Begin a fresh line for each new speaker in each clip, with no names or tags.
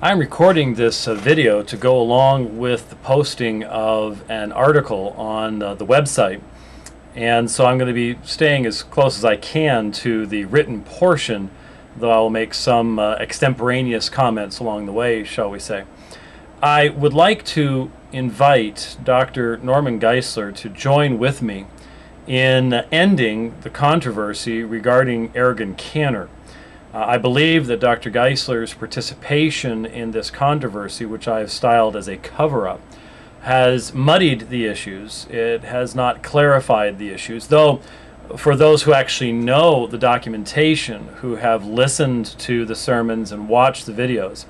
I'm recording this video to go along with the posting of an article on the website, and so I'm going to be staying as close as I can to the written portion, though I will make some extemporaneous comments along the way, shall we say. I would like to invite Dr. Norm Geisler to join with me in ending the controversy regarding Ergun Caner. I believe that Dr. Geisler's participation in this controversy, which I have styled as a cover-up, has muddied the issues. It has not clarified the issues, though for those who actually know the documentation, who have listened to the sermons and watched the videos,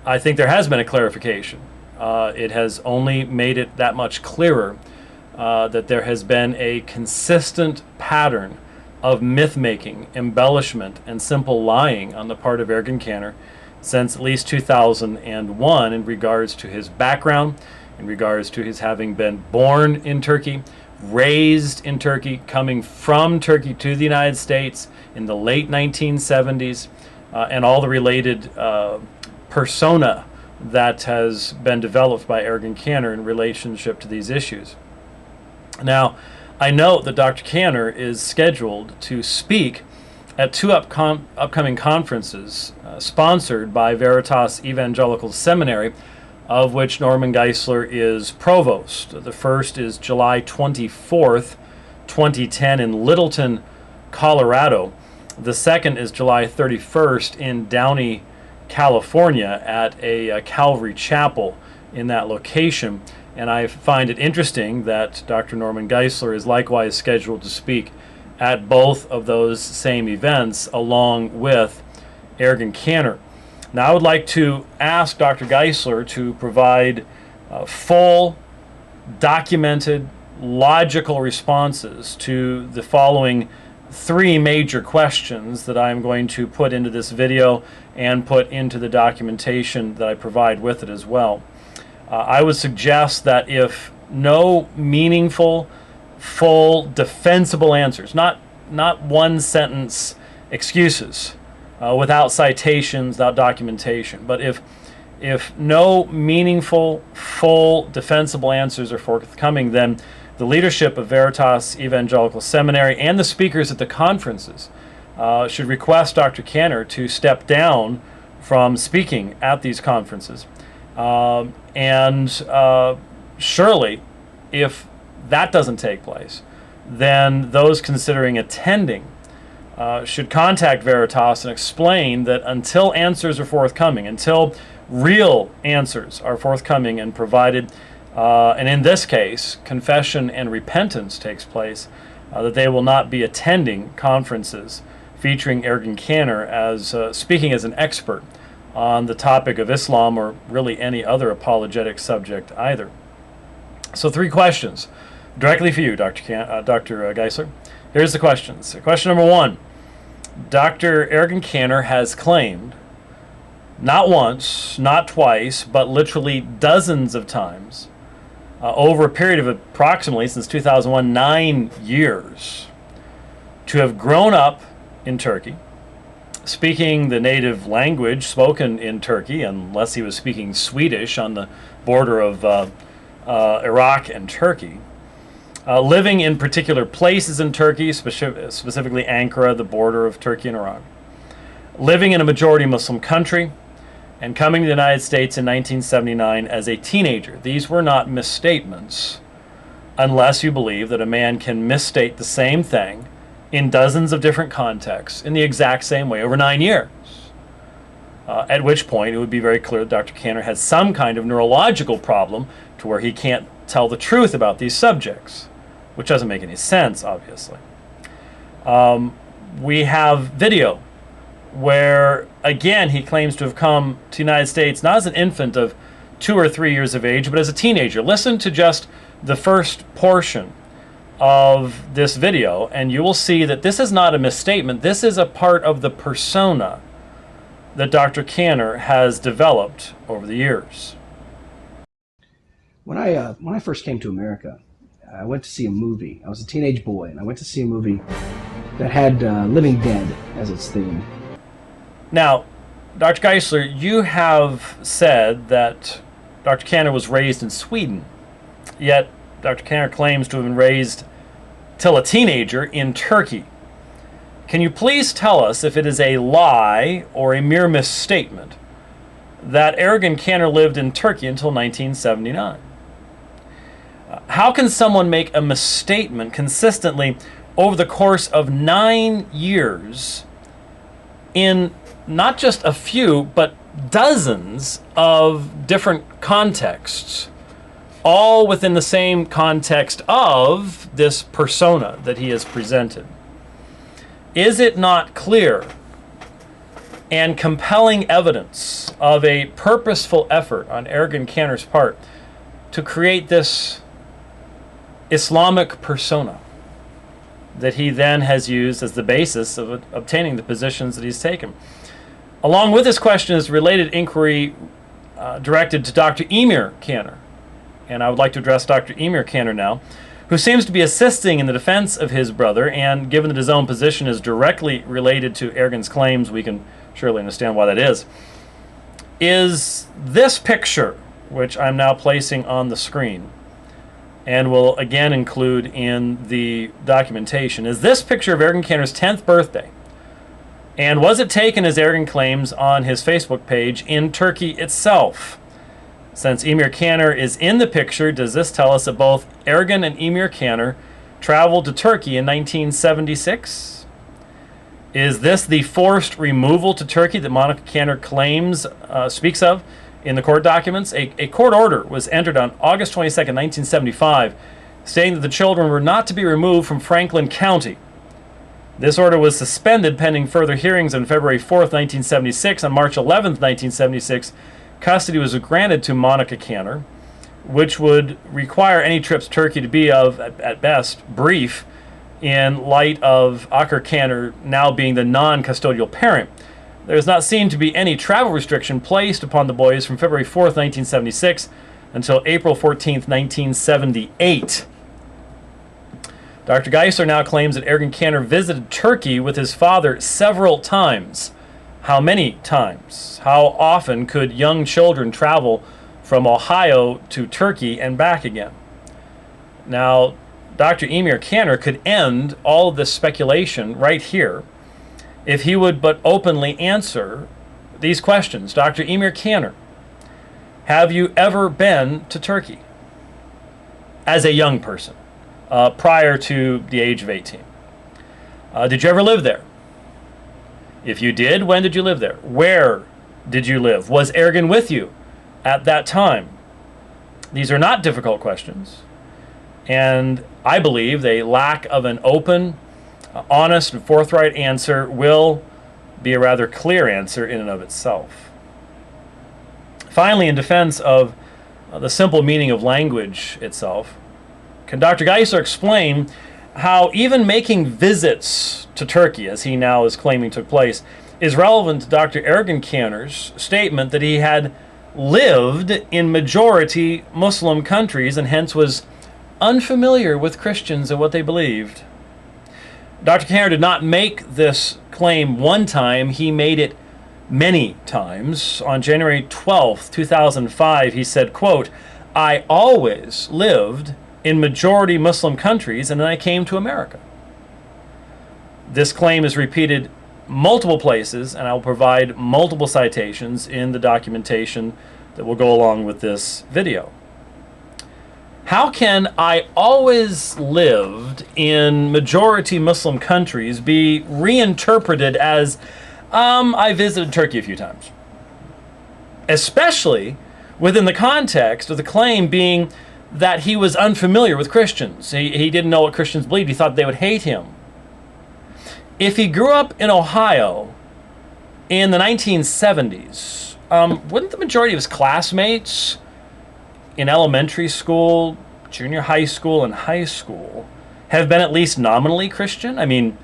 I think there has been a clarification. It has only made it that much clearer that there has been a consistent pattern of myth-making, embellishment, and simple lying on the part of Ergun Caner since at least 2001 in regards to his background, in regards to his having been born in Turkey, raised in Turkey, coming from Turkey to the United States in the late 1970s, and all the related persona that has been developed by Ergun Caner in relationship to these issues. Now, I know that Dr. Caner is scheduled to speak at two upcoming conferences sponsored by Veritas Evangelical Seminary, of which Norm Geisler is provost. The first is July 24th, 2010 in Littleton, Colorado. The second is July 31st in Downey, California at a Calvary Chapel in that location. And I find it interesting that Dr. Norm Geisler is likewise scheduled to speak at both of those same events along with Ergun Caner. Now, I would like to ask Dr. Geisler to provide full, documented, logical responses to the following three major questions that I'm going to put into this video and put into the documentation that I provide with it as well. I would suggest that if no meaningful, full, defensible answers, not one-sentence excuses without citations, without documentation, but if no meaningful, full, defensible answers are forthcoming, then the leadership of Veritas Evangelical Seminary and the speakers at the conferences should request Dr. Caner to step down from speaking at these conferences. Surely, if that doesn't take place, then those considering attending should contact Veritas and explain that until answers are forthcoming, until real answers are forthcoming and provided, and in this case, confession and repentance takes place, that they will not be attending conferences featuring Ergun Caner as speaking as an expert on the topic of Islam or really any other apologetic subject either. So three questions directly for you, Dr. Geisler. Here's the questions. Question number one. Dr. Ergun Caner has claimed, not once, not twice, but literally dozens of times, over a period of approximately, since 2001, 9 years, to have grown up in Turkey, speaking the native language spoken in Turkey, unless he was speaking Swedish on the border of Iraq and Turkey, living in particular places in Turkey, specifically Ankara, the border of Turkey and Iraq, living in a majority Muslim country, and coming to the United States in 1979 as a teenager. These were not misstatements, unless you believe that a man can misstate the same thing in dozens of different contexts in the exact same way over 9 years. At which point it would be very clear that Dr. Caner has some kind of neurological problem to where he can't tell the truth about these subjects, which doesn't make any sense, obviously. We have video where, again, he claims to have come to the United States not as an infant of 2 or 3 years of age, but as a teenager. Listen to just the first portion of this video, and you will see that this is not a misstatement. This is a part of the persona that Dr. Caner has developed over the years.
When I first came to America, I went to see a movie. I was a teenage boy, and I went to see a movie that had Living Dead as its theme.
Now, Dr. Geisler, you have said that Dr. Caner was raised in Sweden, yet Dr. Caner claims to have been raised till a teenager in Turkey. Can you please tell us if it is a lie or a mere misstatement that Ergun Caner lived in Turkey until 1979? How can someone make a misstatement consistently over the course of 9 years in not just a few, but dozens of different contexts, all within the same context of this persona that he has presented? Is it not clear and compelling evidence of a purposeful effort on Ergun Caner's part to create this Islamic persona that he then has used as the basis of obtaining the positions that he's taken? Along with this question is related inquiry directed to Dr. Emir Caner. And I would like to address Dr. Emir Caner now, who seems to be assisting in the defense of his brother, and given that his own position is directly related to Ergun's claims, we can surely understand why that is. Is this picture, which I'm now placing on the screen, and will again include in the documentation, is this picture of Ergun Caner's 10th birthday? And was it taken, as Ergun claims on his Facebook page, in Turkey itself? Since Emir Caner is in the picture, does this tell us that both Ergun and Emir Caner traveled to Turkey in 1976? Is this the forced removal to Turkey that Monica Caner claims, speaks of in the court documents? A court order was entered on August 22nd, 1975, stating that the children were not to be removed from Franklin County. This order was suspended pending further hearings on February 4th, 1976. On March 11th, 1976, custody was granted to Monica Caner, which would require any trips to Turkey to be of, at best, brief, in light of Ergun Caner now being the non-custodial parent. There does not seem to be any travel restriction placed upon the boys from February 4th, 1976 until April 14th, 1978. Dr. Geisler now claims that Ergun Caner visited Turkey with his father several times. How many times? How often could young children travel from Ohio to Turkey and back again? Now, Dr. Emir Caner could end all of this speculation right here if he would but openly answer these questions. Dr. Emir Caner, have you ever been to Turkey as a young person prior to the age of 18? Did you ever live there? If you did, when did you live there? Where did you live? Was Ergun with you at that time? These are not difficult questions, and I believe a lack of an open, honest, and forthright answer will be a rather clear answer in and of itself. Finally, in defense of the simple meaning of language itself, can Dr. Geisler explain how even making visits to Turkey, as he now is claiming took place, is relevant to Dr. Ergun Caner's statement that he had lived in majority Muslim countries and hence was unfamiliar with Christians and what they believed? Dr. Caner did not make this claim one time, he made it many times. On January 12th, 2005, he said, quote, "I always lived in majority Muslim countries, and then I came to America." This claim is repeated multiple places, and I will provide multiple citations in the documentation that will go along with this video. How can "I always lived in majority Muslim countries" be reinterpreted as I visited Turkey a few times? Especially within the context of the claim being that he was unfamiliar with Christians. He didn't know what Christians believed. He thought they would hate him. If he grew up in Ohio in the 1970s, wouldn't the majority of his classmates in elementary school, junior high school, and high school have been at least nominally Christian? I mean,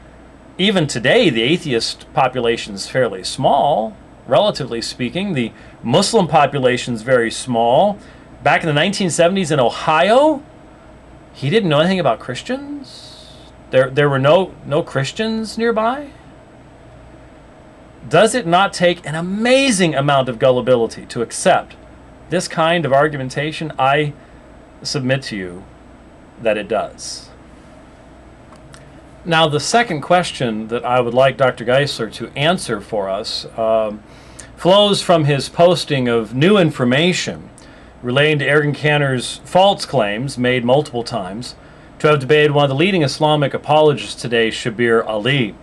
even today, the atheist population is fairly small, relatively speaking. The Muslim population is very small. Back in the 1970s in Ohio, he didn't know anything about Christians? There were no Christians nearby? Does it not take an amazing amount of gullibility to accept this kind of argumentation? I submit to you that it does. Now, the second question that I would like Dr. Geisler to answer for us flows from his posting of new information relating to Ergun Caner's false claims made multiple times to have debated one of the leading Islamic apologists today, Shabir Ali.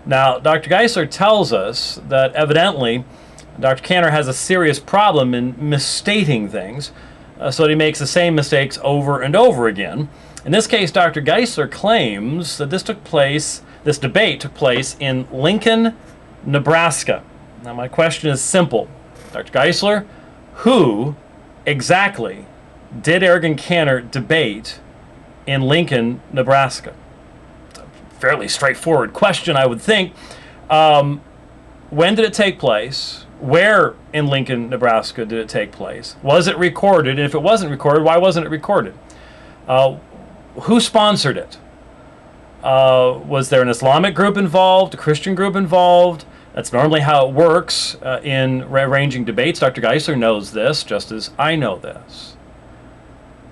Now, Dr. Geisler tells us that evidently Dr. Caner has a serious problem in misstating things, so that he makes the same mistakes over and over again. In this case, Dr. Geisler claims that this debate took place in Lincoln, Nebraska. Now, my question is simple. Dr. Geisler, who exactly did Ergun Caner debate in Lincoln, Nebraska? Fairly straightforward question, I would think. When did it take place? Where in Lincoln, Nebraska did it take place? Was it recorded? And if it wasn't recorded, why wasn't it recorded? Who sponsored it? Was there an Islamic group involved, a Christian group involved? That's normally how it works in arranging debates. Dr. Geisler knows this, just as I know this.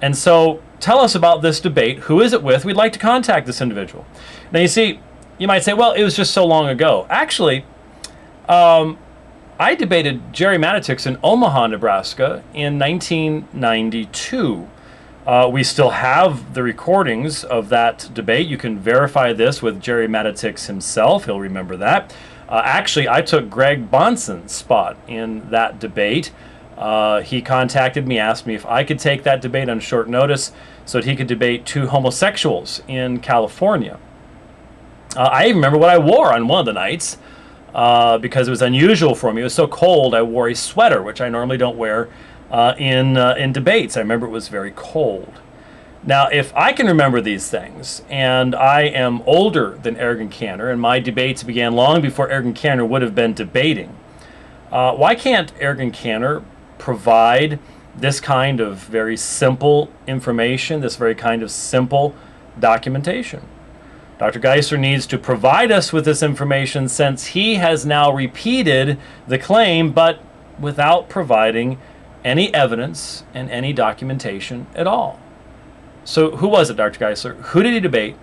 And so, tell us about this debate. Who is it with? We'd like to contact this individual. Now, you see, you might say, well, it was just so long ago. Actually, I debated Jerry Matitix in Omaha, Nebraska in 1992. We still have the recordings of that debate. You can verify this with Jerry Matitix himself. He'll remember that. Actually, I took Greg Bonson's spot in that debate. He contacted me, asked me if I could take that debate on short notice so that he could debate two homosexuals in California. I even remember what I wore on one of the nights because it was unusual for me. It was so cold, I wore a sweater, which I normally don't wear in debates. I remember it was very cold. Now, if I can remember these things, and I am older than Ergun Caner, and my debates began long before Ergun Caner would have been debating, why can't Ergun Caner provide this kind of very simple information, this very kind of simple documentation? Dr. Geisler needs to provide us with this information since he has now repeated the claim, but without providing any evidence and any documentation at all. So who was it, Dr. Geisler? Who did he debate?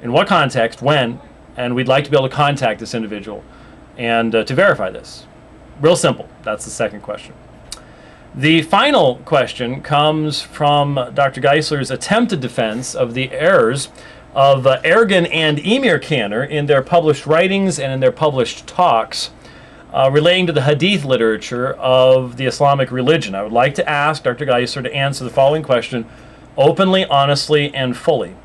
In what context? When? And we'd like to be able to contact this individual and to verify this. Real simple. That's the second question. The final question comes from Dr. Geisler's attempted defense of the errors of Ergun and Emir Caner in their published writings and in their published talks relating to the Hadith literature of the Islamic religion. I would like to ask Dr. Geisler to answer the following question openly, honestly, and fully.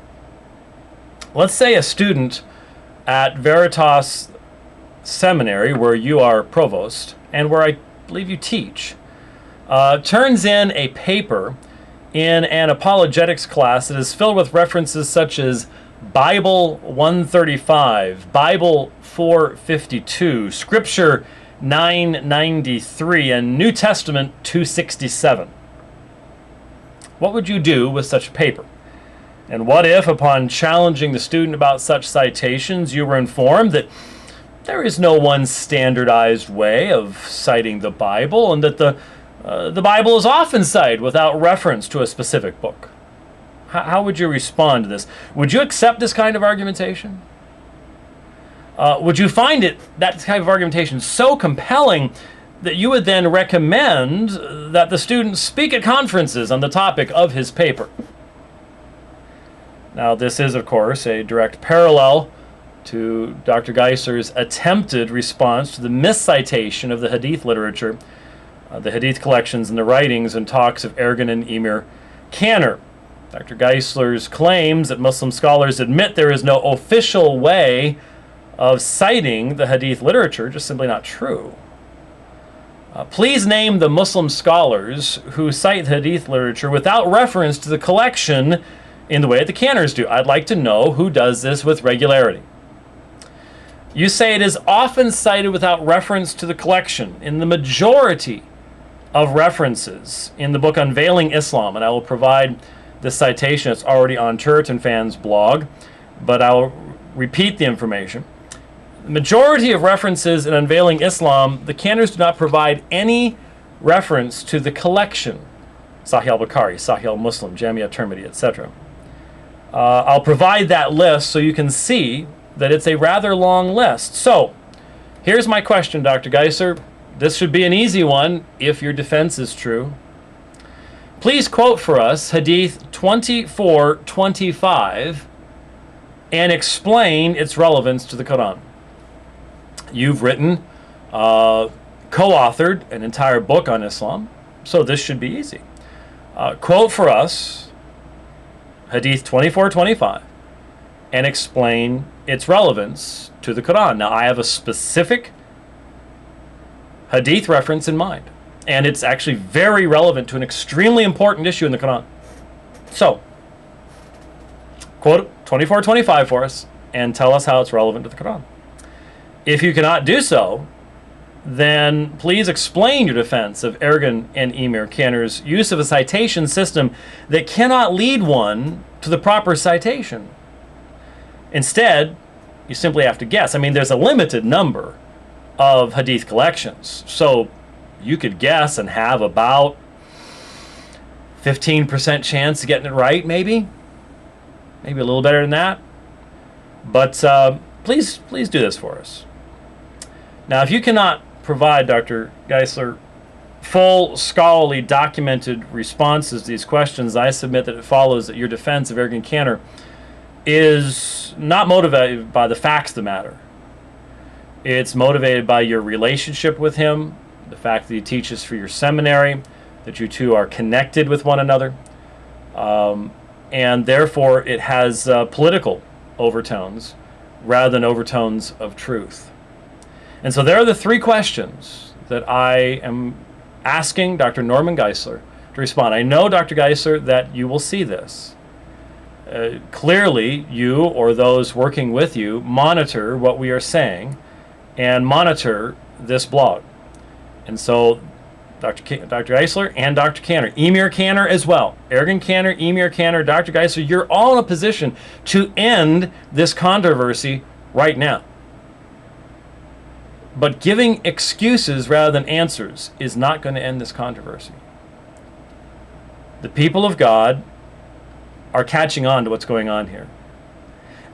Let's say a student at Veritas Seminary, where you are provost, and where I believe you teach, turns in a paper in an apologetics class that is filled with references such as Bible 135, Bible 452, Scripture 993, and New Testament 267. What would you do with such a paper? And what if, upon challenging the student about such citations, you were informed that there is no one standardized way of citing the Bible, and that the Bible is often cited without reference to a specific book? How would you respond to this? Would you accept this kind of argumentation? Would you find that type of argumentation so compelling that you would then recommend that the student speak at conferences on the topic of his paper? Now, this is, of course, a direct parallel to Dr. Geisler's attempted response to the miscitation of the Hadith literature, the Hadith collections and the writings and talks of Ergun and Emir Caner. Dr. Geisler's claims that Muslim scholars admit there is no official way of citing the Hadith literature just simply not true. Please name the Muslim scholars who cite the Hadith literature without reference to the collection in the way that the Caners do. I'd like to know who does this with regularity. You say it is often cited without reference to the collection in the majority of references in the book Unveiling Islam, and I will provide this citation. It's already on Church and Fans blog, but I'll repeat the information. The majority of references in Unveiling Islam, the Caners do not provide any reference to the collection, Sahih al-Bukhari, Sahih al-Muslim, Jami' at-Tirmidhi, etc. I'll provide that list so you can see that it's a rather long list. So, here's my question, Dr. Geisler. This should be an easy one if your defense is true. Please quote for us Hadith 2425 and explain its relevance to the Quran. You've written, co-authored an entire book on Islam, so this should be easy. Quote for us Hadith 2425 and explain its relevance to the Quran. Now, I have a specific Hadith reference in mind, and it's actually very relevant to an extremely important issue in the Quran. So, quote 2425 for us and tell us how it's relevant to the Quran. If you cannot do so, then please explain your defense of Ergun and Emir Caner's use of a citation system that cannot lead one to the proper citation. Instead, you simply have to guess. I mean, there's a limited number of Hadith collections, so you could guess and have about 15% chance of getting it right, maybe a little better than that. But please do this for us. Now, if you cannot provide, Dr. Geisler, full, scholarly, documented responses to these questions, I submit that it follows that your defense of Ergun Caner is not motivated by the facts of the matter. It's motivated by your relationship with him, the fact that he teaches for your seminary, that you two are connected with one another, and therefore it has political overtones rather than overtones of truth. And so there are the three questions that I am asking Dr. Norman Geisler to respond. I know, Dr. Geisler, that you will see this. Clearly, you or those working with you monitor what we are saying and monitor this blog. And so Dr. Geisler and Dr. Caner, Emir Caner as well, Ergun Caner, Emir Caner, Dr. Geisler, you're all in a position to end this controversy right now. But giving excuses rather than answers is not going to end this controversy. The people of God are catching on to what's going on here.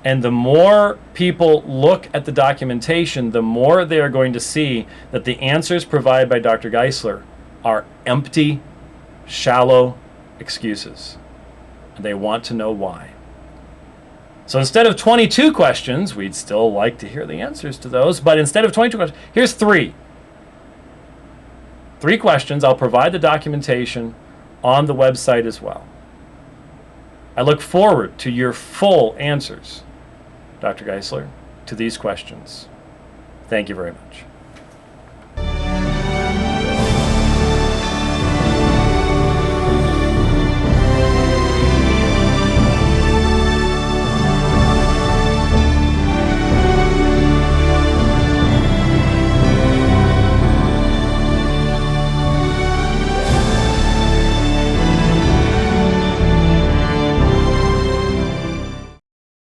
And the more people look at the documentation, the more they are going to see that the answers provided by Dr. Geisler are empty, shallow excuses. And they want to know why. So instead of 22 questions, we'd still like to hear the answers to those, but instead of 22 questions, here's three. 3 questions. I'll provide the documentation on the website as well. I look forward to your full answers, Dr. Geisler, to these questions. Thank you very much.